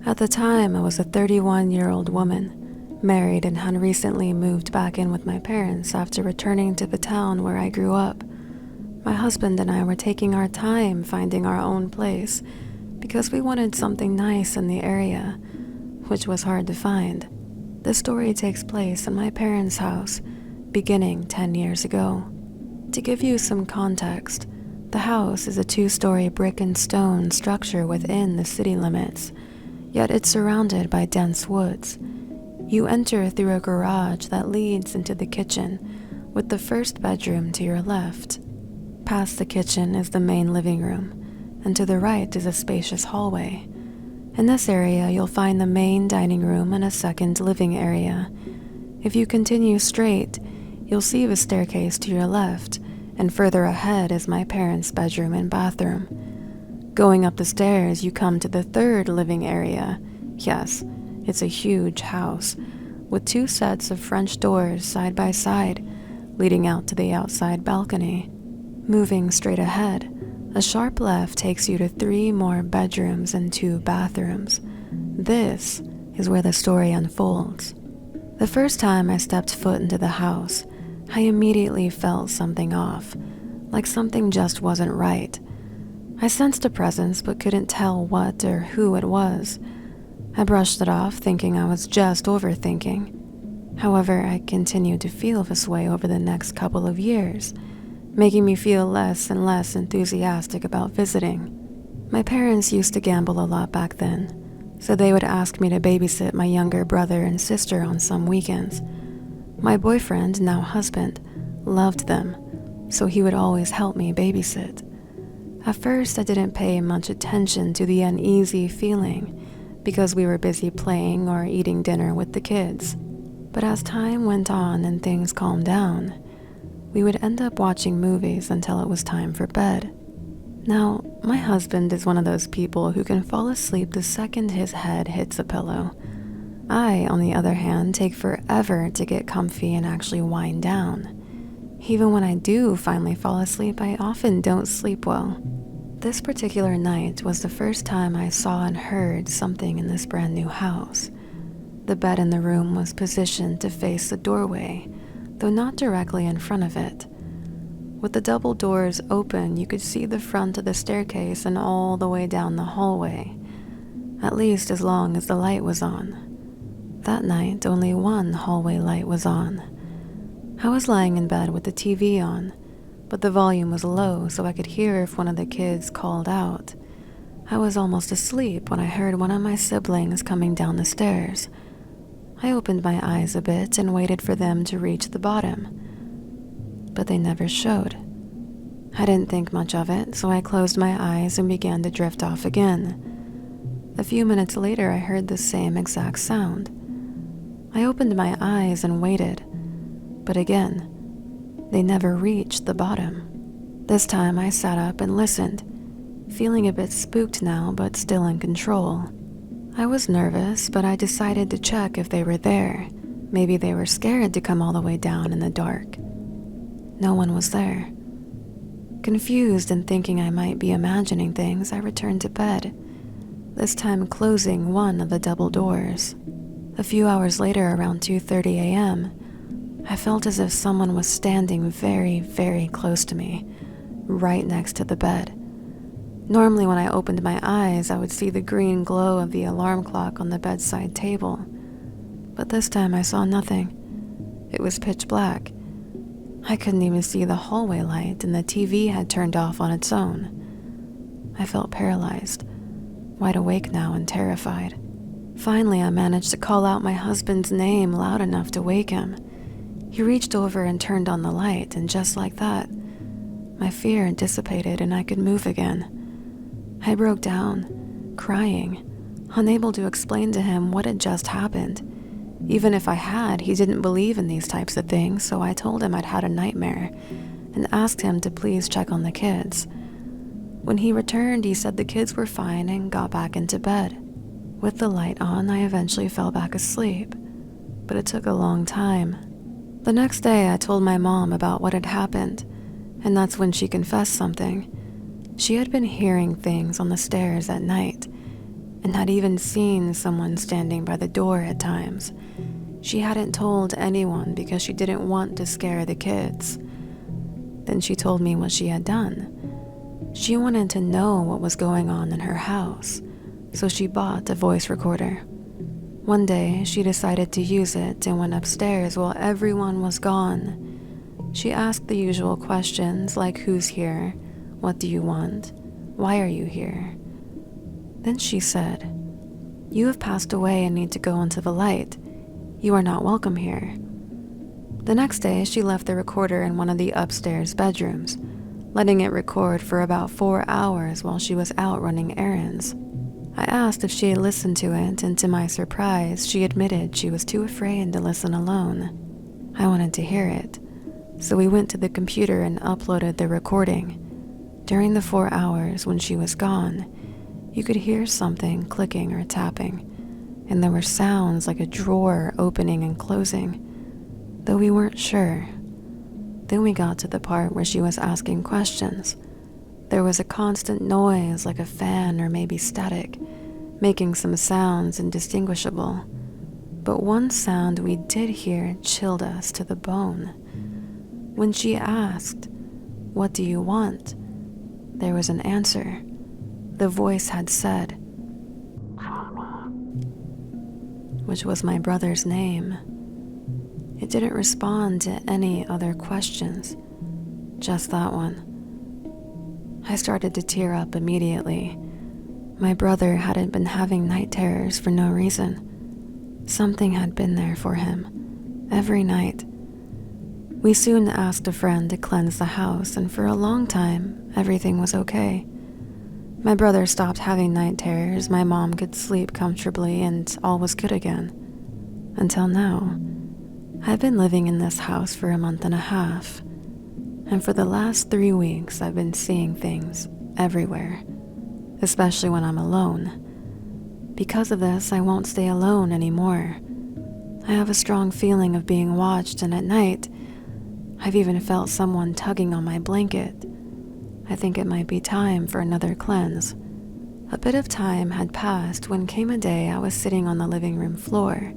At the time, I was a 31-year-old woman, married and had recently moved back in with my parents after returning to the town where I grew up. My husband and I were taking our time finding our own place because we wanted something nice in the area, which was hard to find. The story takes place in my parents' house, beginning 10 years ago. To give you some context, the house is a 2-story brick and stone structure within the city limits, yet it's surrounded by dense woods. You enter through a garage that leads into the kitchen, with the first bedroom to your left. Past the kitchen is the main living room, and to the right is a spacious hallway. In this area, you'll find the main dining room and a second living area. If you continue straight, you'll see the staircase to your left, and further ahead is my parents' bedroom and bathroom. Going up the stairs, you come to the third living area. Yes, it's a huge house, with 2 sets of French doors side by side, leading out to the outside balcony. Moving straight ahead, a sharp left takes you to 3 more bedrooms and 2 bathrooms. This is where the story unfolds. The first time I stepped foot into the house, I immediately felt something off, like something just wasn't right. I sensed a presence but couldn't tell what or who it was. I brushed it off, thinking I was just overthinking. However, I continued to feel this way over the next couple of years, making me feel less and less enthusiastic about visiting. My parents used to gamble a lot back then, so they would ask me to babysit my younger brother and sister on some weekends. My boyfriend, now husband, loved them, so he would always help me babysit. At first, I didn't pay much attention to the uneasy feeling because we were busy playing or eating dinner with the kids. But as time went on and things calmed down, we would end up watching movies until it was time for bed. Now, my husband is one of those people who can fall asleep the second his head hits a pillow. I, on the other hand, take forever to get comfy and actually wind down. Even when I do finally fall asleep, I often don't sleep well. This particular night was the first time I saw and heard something in this brand new house. The bed in the room was positioned to face the doorway, though not directly in front of it. With the double doors open, you could see the front of the staircase and all the way down the hallway, at least as long as the light was on. That night, only one hallway light was on. I was lying in bed with the TV on, but the volume was low so I could hear if one of the kids called out. I was almost asleep when I heard one of my siblings coming down the stairs. I opened my eyes a bit and waited for them to reach the bottom, but they never showed. I didn't think much of it, so I closed my eyes and began to drift off again. A few minutes later, I heard the same exact sound. I opened my eyes and waited, but again, they never reached the bottom. This time I sat up and listened, feeling a bit spooked now but still in control. I was nervous, but I decided to check if they were there. Maybe they were scared to come all the way down in the dark. No one was there. Confused and thinking I might be imagining things, I returned to bed, this time closing one of the double doors. A few hours later, around 2:30 a.m., I felt as if someone was standing very, very close to me, right next to the bed. Normally when I opened my eyes, I would see the green glow of the alarm clock on the bedside table. But this time I saw nothing. It was pitch black. I couldn't even see the hallway light, and the TV had turned off on its own. I felt paralyzed, wide awake now and terrified. Finally, I managed to call out my husband's name loud enough to wake him. He reached over and turned on the light, and just like that, my fear dissipated and I could move again. I broke down, crying, unable to explain to him what had just happened. Even if I had, he didn't believe in these types of things, so I told him I'd had a nightmare and asked him to please check on the kids. When he returned, he said the kids were fine and got back into bed. With the light on, I eventually fell back asleep, but it took a long time. The next day, I told my mom about what had happened, and that's when she confessed something. She had been hearing things on the stairs at night, and had even seen someone standing by the door at times. She hadn't told anyone because she didn't want to scare the kids. Then she told me what she had done. She wanted to know what was going on in her house, so she bought a voice recorder. One day, she decided to use it and went upstairs while everyone was gone. She asked the usual questions like who's here, what do you want, why are you here? Then she said, "You have passed away and need to go into the light. You are not welcome here." The next day, she left the recorder in one of the upstairs bedrooms, letting it record for about 4 hours while she was out running errands. I asked if she had listened to it, and to my surprise, she admitted she was too afraid to listen alone. I wanted to hear it, so we went to the computer and uploaded the recording. During the 4 hours when she was gone, you could hear something clicking or tapping, and there were sounds like a drawer opening and closing, though we weren't sure. Then we got to the part where she was asking questions. There was a constant noise like a fan or maybe static, making some sounds indistinguishable. But one sound we did hear chilled us to the bone. When she asked, "What do you want?" there was an answer. The voice had said, which was my brother's name. It didn't respond to any other questions, just that one. I started to tear up immediately. My brother hadn't been having night terrors for no reason. Something had been there for him, every night. We soon asked a friend to cleanse the house, and for a long time, everything was okay. My brother stopped having night terrors, my mom could sleep comfortably, and all was good again. Until now. I've been living in this house for a month and a half, and for the last 3 weeks I've been seeing things everywhere, especially when I'm alone. Because of this, I won't stay alone anymore. I have a strong feeling of being watched, and at night, I've even felt someone tugging on my blanket. I think it might be time for another cleanse. A bit of time had passed when came a day I was sitting on the living room floor,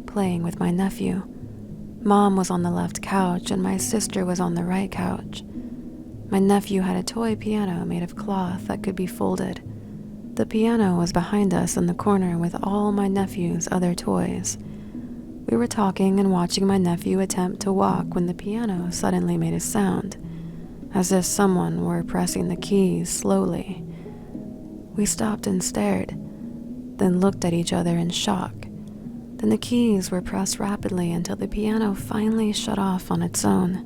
playing with my nephew. Mom was on the left couch and my sister was on the right couch. My nephew had a toy piano made of cloth that could be folded. The piano was behind us in the corner with all my nephew's other toys. We were talking and watching my nephew attempt to walk when the piano suddenly made a sound, as if someone were pressing the keys slowly. We stopped and stared, then looked at each other in shock. Then the keys were pressed rapidly until the piano finally shut off on its own.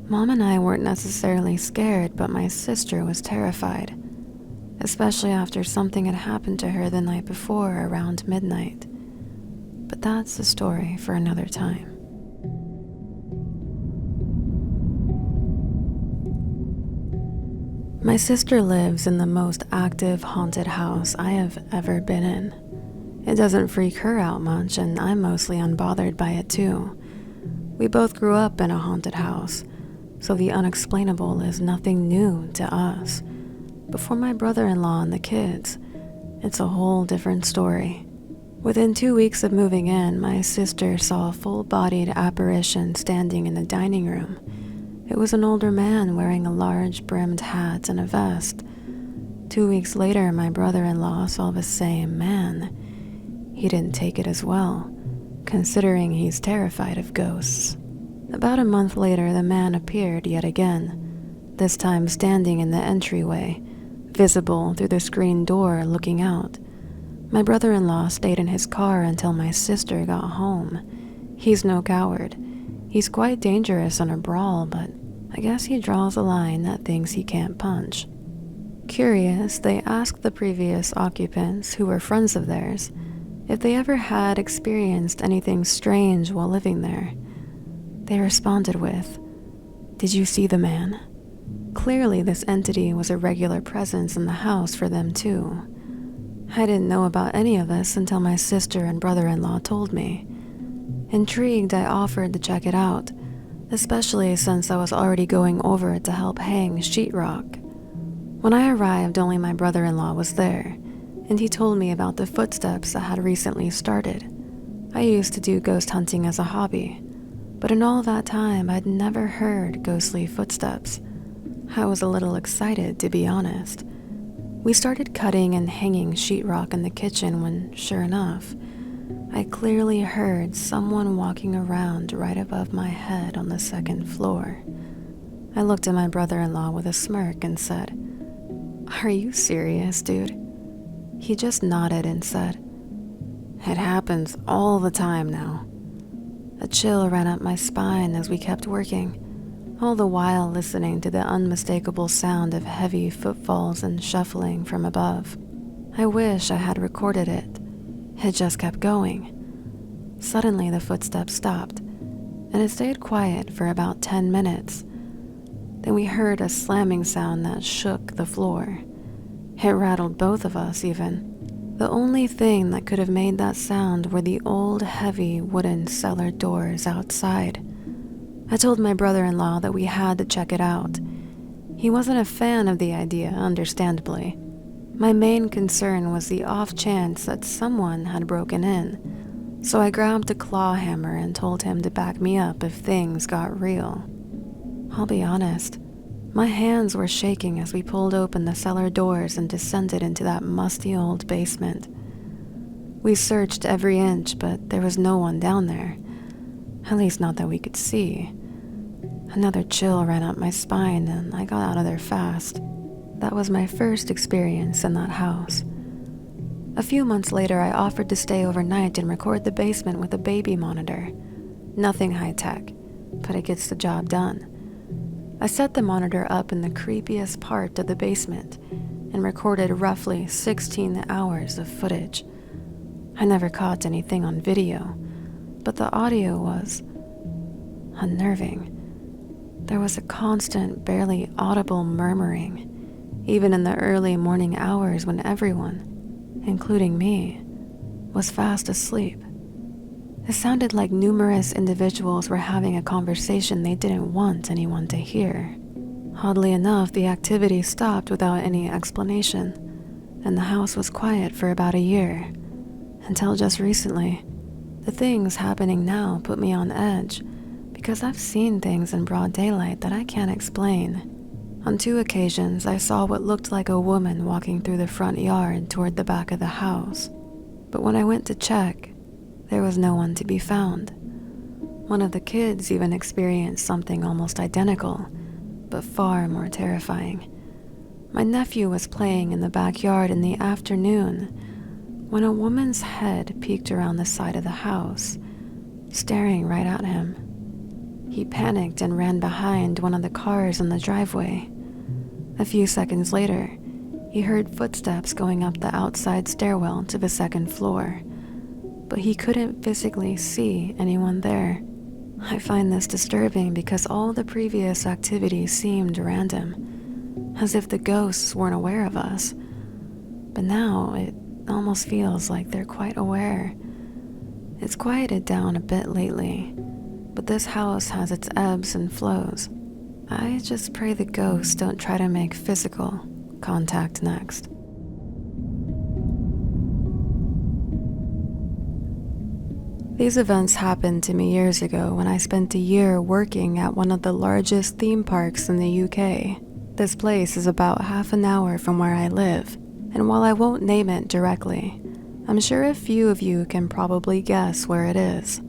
Mom and I weren't necessarily scared, but my sister was terrified, especially after something had happened to her the night before around midnight. But that's a story for another time. My sister lives in the most active haunted house I have ever been in. It doesn't freak her out much, and I'm mostly unbothered by it too. We both grew up in a haunted house, so the unexplainable is nothing new to us. But for my brother-in-law and the kids, it's a whole different story. Within 2 weeks of moving in, my sister saw a full-bodied apparition standing in the dining room. It was an older man wearing a large brimmed hat and a vest. 2 weeks later, my brother-in-law saw the same man. He didn't take it as well, considering he's terrified of ghosts. About a month later, the man appeared yet again, this time standing in the entryway, visible through the screen door looking out. My brother-in-law stayed in his car until my sister got home. He's no coward. He's quite dangerous in a brawl, but I guess he draws a line at things he can't punch. Curious, they asked the previous occupants, who were friends of theirs, if they ever had experienced anything strange while living there. They responded with, "Did you see the man?" Clearly, this entity was a regular presence in the house for them too. I didn't know about any of this until my sister and brother-in-law told me. Intrigued, I offered to check it out, especially since I was already going over to help hang sheetrock. When I arrived, only my brother-in-law was there. and he told me about the footsteps that had recently started. I used to do ghost hunting as a hobby, but in all that time I'd never heard ghostly footsteps. I was a little excited, to be honest. We started cutting and hanging sheetrock in the kitchen when, sure enough, I clearly heard someone walking around right above my head on the second floor. I looked at my brother-in-law with a smirk and said, "Are you serious, dude?" He just nodded and said, "It happens all the time now." A chill ran up my spine as we kept working, all the while listening to the unmistakable sound of heavy footfalls and shuffling from above. I wish I had recorded it. It just kept going. Suddenly the footsteps stopped, and it stayed quiet for about 10 minutes. Then we heard a slamming sound that shook the floor. It rattled both of us even. The only thing that could have made that sound were the old, heavy wooden cellar doors outside. I told my brother-in-law that we had to check it out. He wasn't a fan of the idea, understandably. My main concern was the off chance that someone had broken in, so I grabbed a claw hammer and told him to back me up if things got real. I'll be honest, my hands were shaking as we pulled open the cellar doors and descended into that musty old basement. We searched every inch, but there was no one down there. At least not that we could see. Another chill ran up my spine and I got out of there fast. That was my first experience in that house. A few months later, I offered to stay overnight and record the basement with a baby monitor. Nothing high-tech, but it gets the job done. I set the monitor up in the creepiest part of the basement and recorded roughly 16 hours of footage. I never caught anything on video, but the audio was unnerving. There was a constant, barely audible murmuring, even in the early morning hours when everyone, including me, was fast asleep. It sounded like numerous individuals were having a conversation they didn't want anyone to hear. Oddly enough, the activity stopped without any explanation, and the house was quiet for about a year, until just recently. The things happening now put me on edge, because I've seen things in broad daylight that I can't explain. On 2 occasions, I saw what looked like a woman walking through the front yard toward the back of the house. But when I went to check, there was no one to be found. One of the kids even experienced something almost identical, but far more terrifying. My nephew was playing in the backyard in the afternoon when a woman's head peeked around the side of the house, staring right at him. He panicked and ran behind one of the cars in the driveway. A few seconds later, he heard footsteps going up the outside stairwell to the second floor, but he couldn't physically see anyone there. I find this disturbing because all the previous activity seemed random, as if the ghosts weren't aware of us. But now it almost feels like they're quite aware. It's quieted down a bit lately, but this house has its ebbs and flows. I just pray the ghosts don't try to make physical contact next. These events happened to me years ago when I spent a year working at one of the largest theme parks in the UK. This place is about half an hour from where I live, and while I won't name it directly, I'm sure a few of you can probably guess where it is.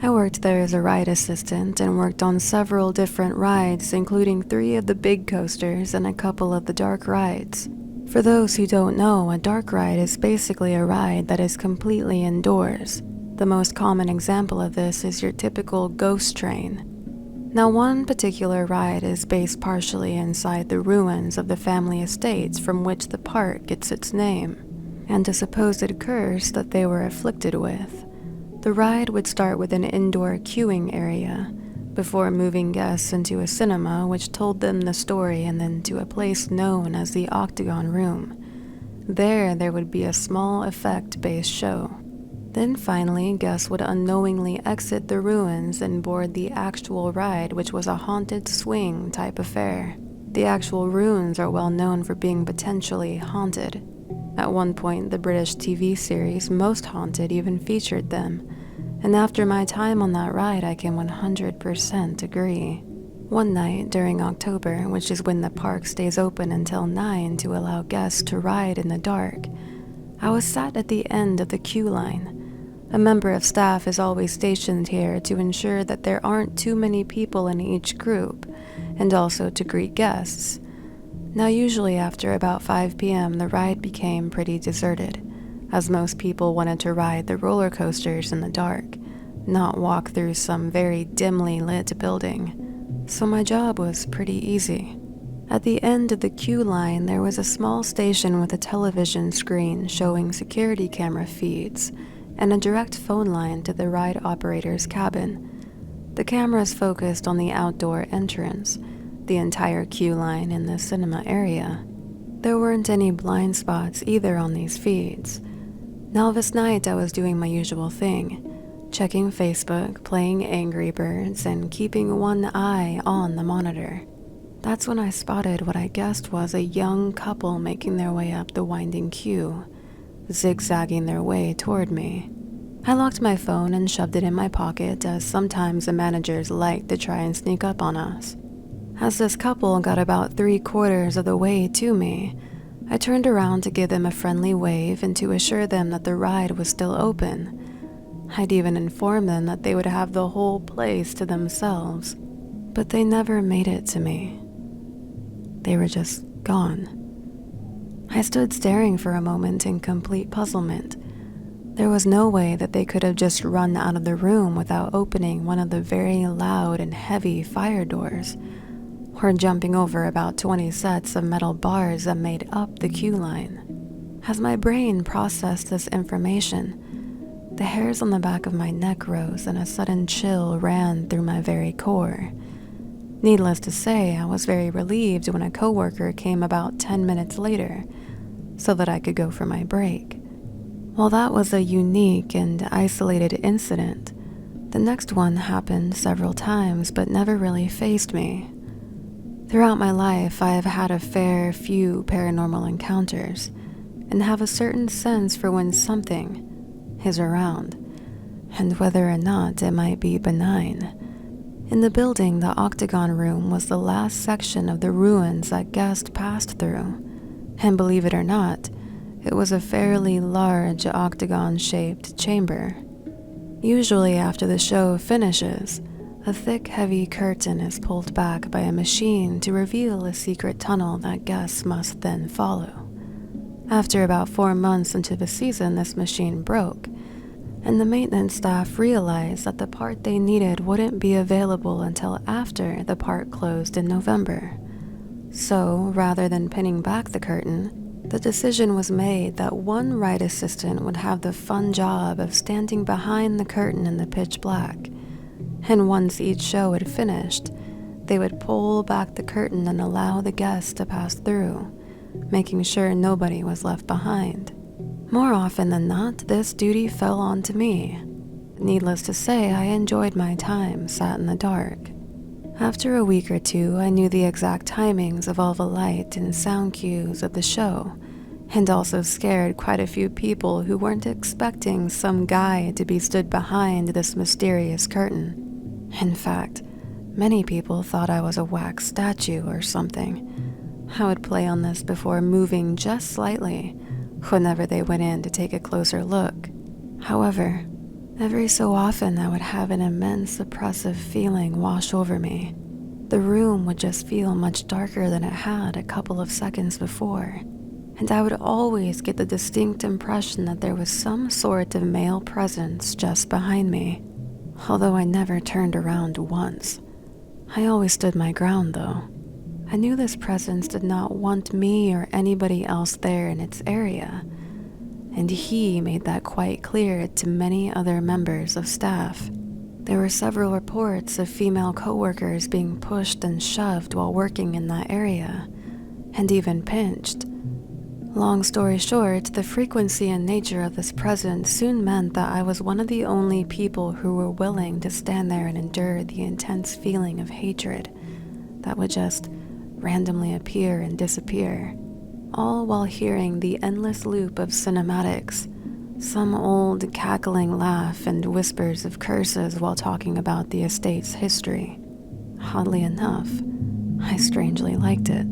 I worked there as a ride assistant and worked on several different rides, including 3 of the big coasters and a couple of the dark rides. For those who don't know, a dark ride is basically a ride that is completely indoors. The most common example of this is your typical ghost train. Now, one particular ride is based partially inside the ruins of the family estates from which the park gets its name, and a supposed curse that they were afflicted with. The ride would start with an indoor queuing area, before moving guests into a cinema which told them the story, and then to a place known as the Octagon Room. There would be a small effect-based show. Then finally, guests would unknowingly exit the ruins and board the actual ride, which was a haunted swing type affair. The actual ruins are well known for being potentially haunted. At one point, the British TV series Most Haunted even featured them, and after my time on that ride, I can 100% agree. One night during October, which is when the park stays open until 9 to allow guests to ride in the dark, I was sat at the end of the queue line. A member of staff is always stationed here to ensure that there aren't too many people in each group, and also to greet guests. Now, usually after about 5 p.m., the ride became pretty deserted, as most people wanted to ride the roller coasters in the dark, not walk through some very dimly lit building. So my job was pretty easy. At the end of the queue line, there was a small station with a television screen showing security camera feeds and a direct phone line to the ride operator's cabin. The cameras focused on the outdoor entrance, the entire queue line in the cinema area. There weren't any blind spots either on these feeds. Now this night I was doing my usual thing, checking Facebook, playing Angry Birds, and keeping one eye on the monitor. That's when I spotted what I guessed was a young couple making their way up the winding queue, zigzagging their way toward me. I locked my phone and shoved it in my pocket, as sometimes the managers like to try and sneak up on us. As this couple got about 3/4 of the way to me, I turned around to give them a friendly wave and to assure them that the ride was still open. I'd even informed them that they would have the whole place to themselves, but they never made it to me. They were just gone. I stood staring for a moment in complete puzzlement. There was no way that they could have just run out of the room without opening one of the very loud and heavy fire doors, or jumping over about 20 sets of metal bars that made up the queue line. As my brain processed this information, the hairs on the back of my neck rose and a sudden chill ran through my very core. Needless to say, I was very relieved when a coworker came about 10 minutes later so that I could go for my break. While that was a unique and isolated incident, the next one happened several times but never really fazed me. Throughout my life, I have had a fair few paranormal encounters and have a certain sense for when something is around, and whether or not it might be benign. In the building, the octagon room was the last section of the ruins that guests passed through, and believe it or not, it was a fairly large octagon-shaped chamber. Usually after the show finishes, a thick, heavy curtain is pulled back by a machine to reveal a secret tunnel that guests must then follow. After about 4 months into the season, this machine broke, and the maintenance staff realized that the part they needed wouldn't be available until after the park closed in November. So, rather than pinning back the curtain, the decision was made that one ride assistant would have the fun job of standing behind the curtain in the pitch black, and once each show had finished, they would pull back the curtain and allow the guests to pass through, making sure nobody was left behind. More often than not, this duty fell onto me. Needless to say, I enjoyed my time sat in the dark. After a week or two, I knew the exact timings of all the light and sound cues of the show, and also scared quite a few people who weren't expecting some guy to be stood behind this mysterious curtain. In fact, many people thought I was a wax statue or something. I would play on this before moving just slightly whenever they went in to take a closer look. However, every so often I would have an immense oppressive feeling wash over me. The room would just feel much darker than it had a couple of seconds before, and I would always get the distinct impression that there was some sort of male presence just behind me, although I never turned around once. I always stood my ground though. I knew this presence did not want me or anybody else there in its area, and he made that quite clear to many other members of staff. There were several reports of female coworkers being pushed and shoved while working in that area, and even pinched. Long story short, the frequency and nature of this presence soon meant that I was one of the only people who were willing to stand there and endure the intense feeling of hatred that would just randomly appear and disappear. all while hearing the endless loop of cinematics, some old cackling laugh and whispers of curses while talking about the estate's history. Oddly enough, I strangely liked it.